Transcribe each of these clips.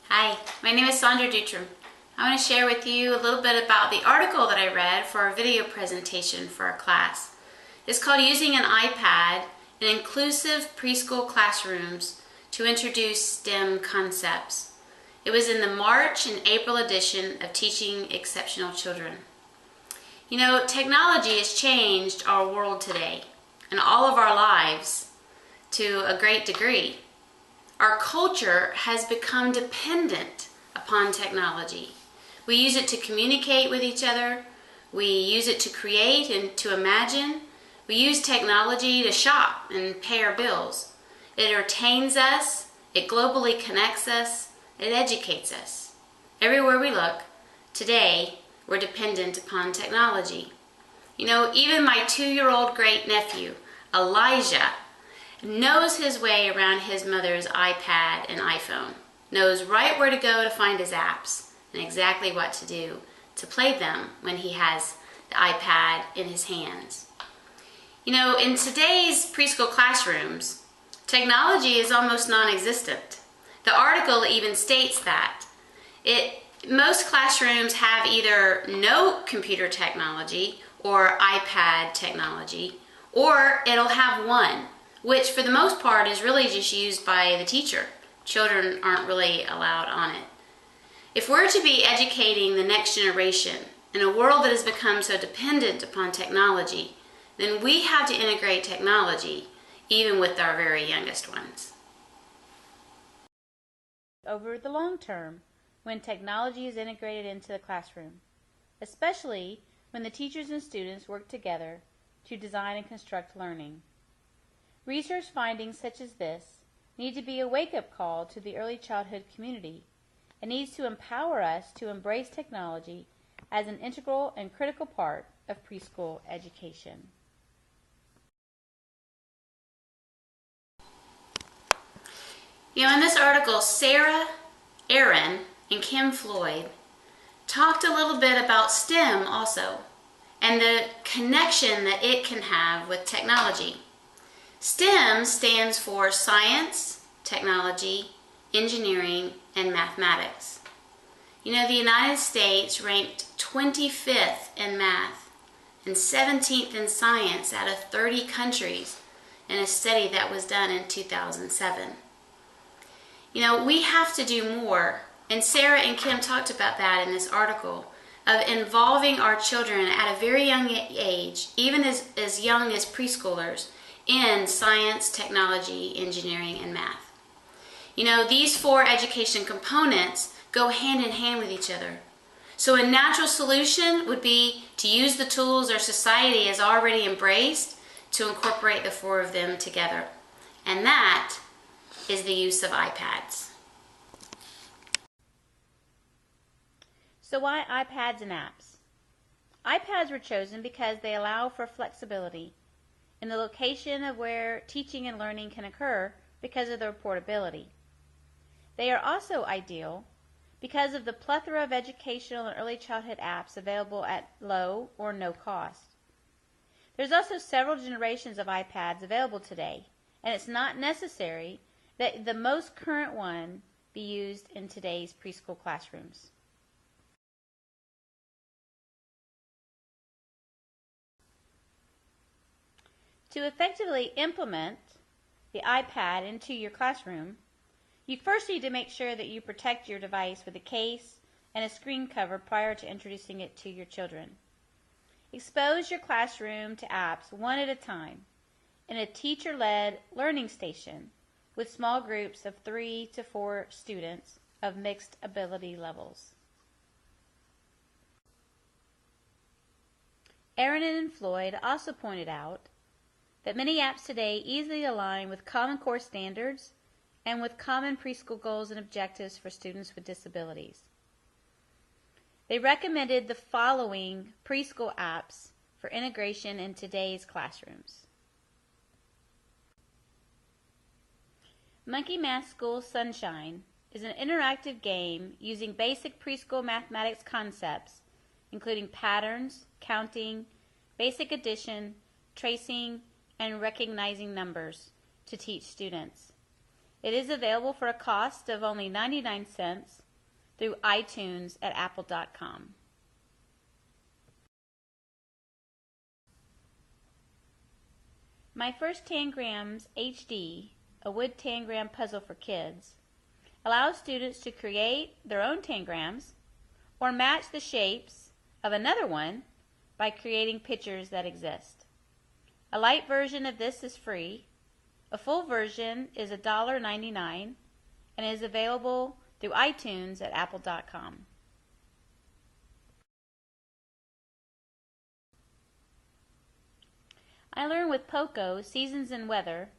Hi, my name is Sandra Dutram. I want to share with you a little bit about the article that I read for our video presentation for our class. It's called Using an iPad in Inclusive Preschool Classrooms to Introduce STEM Concepts. It was in the March and April edition of Teaching Exceptional Children. You know, technology has changed our world today and all of our lives to a great degree. Our culture has become dependent upon technology. We use it to communicate with each other. We use it to create and to imagine. We use technology to shop and pay our bills. It entertains us. It globally connects us. It educates us. Everywhere we look, today, we're dependent upon technology. You know, even my 2-year-old great-nephew, Elijah, knows his way around his mother's iPad and iPhone, knows right where to go to find his apps and exactly what to do to play them when he has the iPad in his hands. You know, in today's preschool classrooms, technology is almost non-existent. The article even states that. Most classrooms have either no computer technology or iPad technology, or it'll have one, which for the most part is really just used by the teacher. Children aren't really allowed on it. If we're to be educating the next generation in a world that has become so dependent upon technology, then we have to integrate technology even with our very youngest ones. Over the long term, when technology is integrated into the classroom, especially when the teachers and students work together to design and construct learning. Research findings such as this need to be a wake-up call to the early childhood community and needs to empower us to embrace technology as an integral and critical part of preschool education. You know, in this article, Sarah Aaron and Kim Floyd talked a little bit about STEM also and the connection that it can have with technology. STEM stands for science, technology, engineering, and mathematics. You know, the United States ranked 25th in math and 17th in science out of 30 countries in a study that was done in 2007. You know, we have to do more, and Sarah and Kim talked about that in this article, of involving our children at a very young age, even as young as preschoolers, in science, technology, engineering, and math. You know, these 4 education components go hand in hand with each other. So a natural solution would be to use the tools our society has already embraced to incorporate the 4 of them together. And that is the use of iPads. So why iPads and apps? iPads were chosen because they allow for flexibility in the location of where teaching and learning can occur because of their portability. They are also ideal because of the plethora of educational and early childhood apps available at low or no cost. There's also several generations of iPads available today, and it's not necessary that the most current one be used in today's preschool classrooms. To effectively implement the iPad into your classroom, you first need to make sure that you protect your device with a case and a screen cover prior to introducing it to your children. Expose your classroom to apps one at a time in a teacher-led learning station with small groups of 3 to 4 students of mixed ability levels. Aaron and Floyd also pointed out that many apps today easily align with Common Core standards and with common preschool goals and objectives for students with disabilities. They recommended the following preschool apps for integration in today's classrooms. Monkey Math School Sunshine is an interactive game using basic preschool mathematics concepts, including patterns, counting, basic addition, tracing, and recognizing numbers to teach students. It is available for a cost of only 99 cents through iTunes at apple.com. My First Tangrams HD, a wood tangram puzzle for kids, allows students to create their own tangrams or match the shapes of another one by creating pictures that exist. A light version of this is free. A full version is $1.99 and is available through iTunes at apple.com. I Learn with Poco Seasons and Weather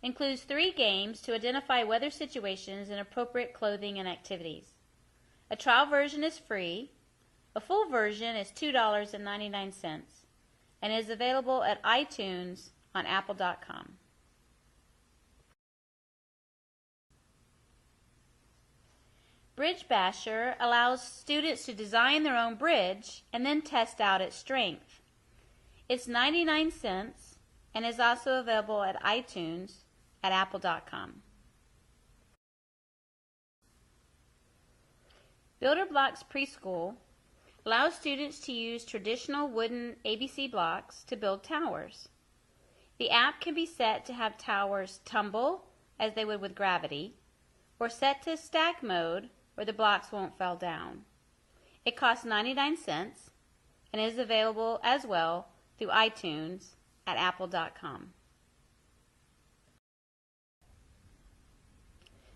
includes 3 games to identify weather situations and appropriate clothing and activities. A trial version is free. A full version is $2.99 and is available at iTunes on apple.com. Bridge Basher allows students to design their own bridge and then test out its strength. It's 99 cents and is also available at iTunes at apple.com. Builder Blocks Preschool allows students to use traditional wooden ABC blocks to build towers. The app can be set to have towers tumble as they would with gravity, or set to stack mode where the blocks won't fall down. It costs 99 cents and is available as well through iTunes at apple.com.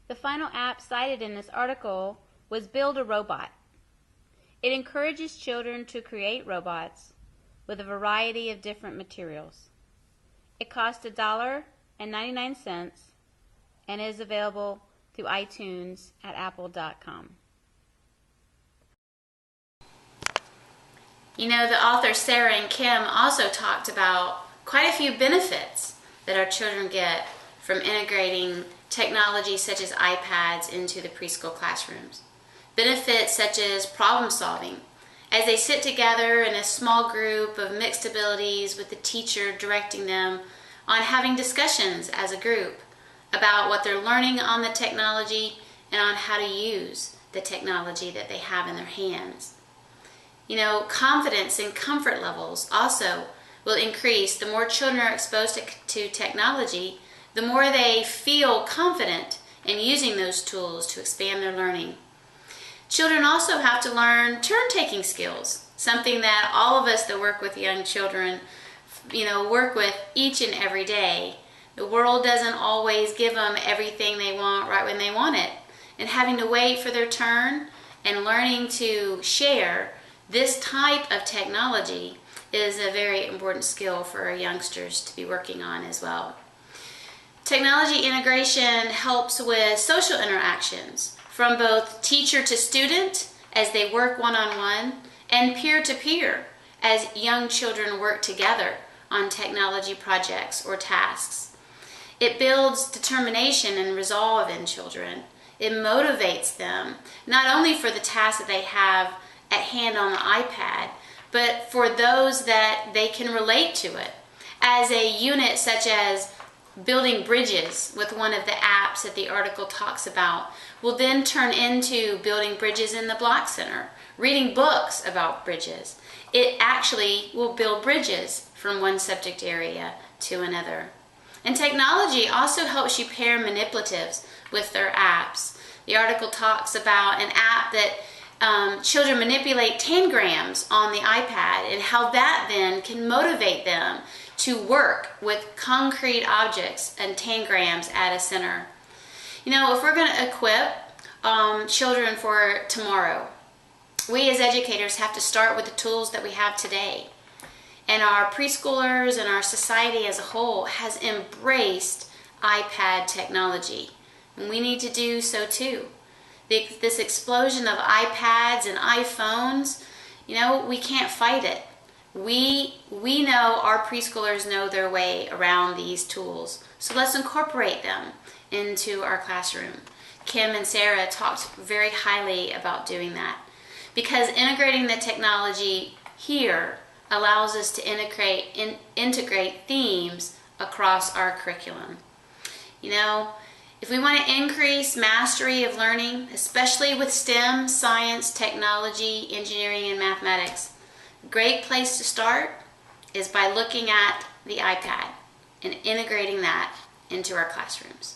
The final app cited in this article was Build a Robot. It encourages children to create robots with a variety of different materials. It costs $1.99 and is available through iTunes at apple.com. You know, the author Sarah and Kim also talked about quite a few benefits that our children get from integrating technology such as iPads into the preschool classrooms. Benefits such as problem solving. As they sit together in a small group of mixed abilities with the teacher directing them on having discussions as a group about what they're learning on the technology and on how to use the technology that they have in their hands. You know, confidence and comfort levels also will increase. The more children are exposed to technology, the more they feel confident in using those tools to expand their learning. Children also have to learn turn-taking skills, something that all of us that work with young children, work with each and every day. The world doesn't always give them everything they want right when they want it. And having to wait for their turn and learning to share this type of technology is a very important skill for our youngsters to be working on as well. Technology integration helps with social interactions from both teacher to student as they work one-on-one and peer-to-peer as young children work together on technology projects or tasks. It builds determination and resolve in children. It motivates them, not only for the tasks that they have at hand on the iPad, but for those that they can relate to it. As a unit such as building bridges with one of the apps that the article talks about will then turn into building bridges in the Block Center, reading books about bridges. It actually will build bridges from one subject area to another. And technology also helps you pair manipulatives with their apps. The article talks about an app that children manipulate tangrams on the iPad and how that then can motivate them to work with concrete objects and tangrams at a center. You know, if we're going to equip children for tomorrow, we as educators have to start with the tools that we have today. And our preschoolers and our society as a whole has embraced iPad technology. And we need to do so too. This explosion of iPads and iPhones, we can't fight it. We know our preschoolers know their way around these tools. So let's incorporate them into our classroom. Kim and Sarah talked very highly about doing that because integrating the technology here allows us to integrate themes across our curriculum. If we want to increase mastery of learning, especially with STEM, science, technology, engineering, and mathematics, a great place to start is by looking at the iPad and integrating that into our classrooms.